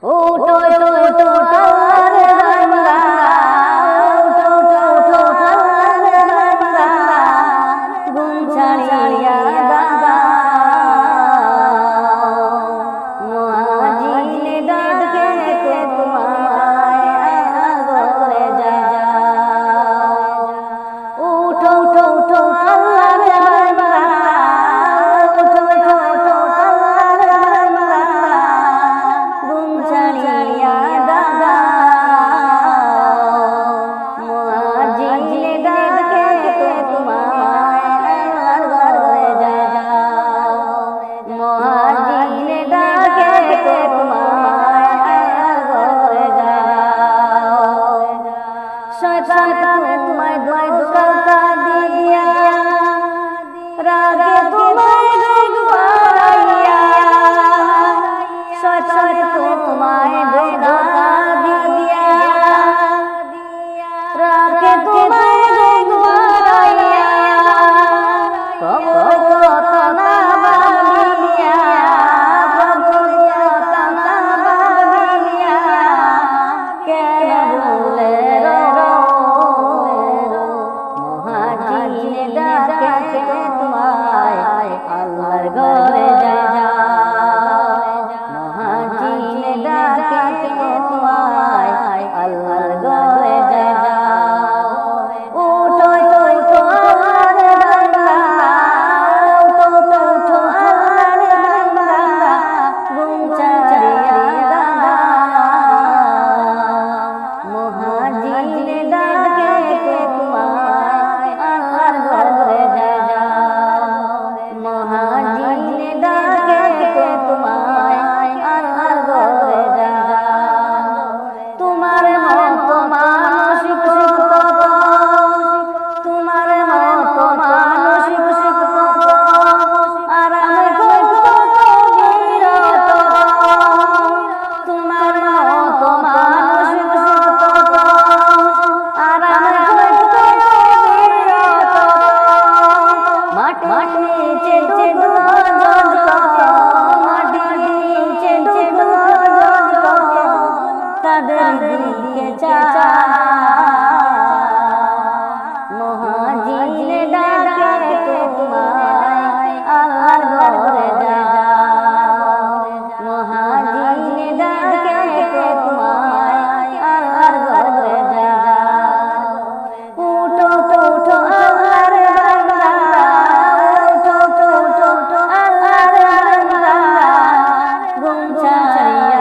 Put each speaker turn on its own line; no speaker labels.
উঠো উঠো তার বান্দা উঠো উঠো তার বান্দা ঘুম ছাড়িয়া দাদা মুআজ্জিন ডাকে তোমায় ঘরে যা উঠো উঠো উঠো তার বান্দা উঠো উঠো উঠো তার বান্দা ঘুম ছাড়িয়া দাদা মুআজ্জিন ডাকে তোমায় ঘরে যা মুআজ্জিন ডাকে তোমায় ঘরে যা শয়তান তোমায় ধোঁকা দিয়া রাগে তোমায় ডুবাইয়া শয়তান তোমায় ধোঁকা দিয়া রাগে তোমায় ডুবাইয়া প্রভুর কথা না ভাবিয়া প্রভুর কথা না ভাবিয়া কেন ভুলে মুআজ্জিন ডাকে তোমায় আল্লাহর ঘরে যা মুআজ্জিন ডাকে তোমায় আল্লাহর ঘরে যা উঠো উঠো আর বান্দা উঠো উঠো আর বান্দা ঘুম ছাড়িয়া দাদা মুআজ্জিন ডাকে তোমায় আল্লাহর ঘরে যা মুআজ্জিন ডাকে তোমায় আল্লাহর ঘরে যা তোমার মতো মানুষ কত তোমার মতো মানুষ কত আরামে কত বিরত তোমার মতো মানুষ কত আরামে কত বিরত মাটি নিচে ডুবো যত মাটি নিচে ডুবো যত তাদের দিকে চা মুআজ্জিন ডাকে তোমায় আল্লাহর ঘরে যা মুআজ্জিন ডাকে তোমায় আল্লাহর ঘরে যা উঠো উঠো আল্লাহর বান্দা উঠো উঠো আল্লাহর বান্দা ঘুম ছাড়িয়া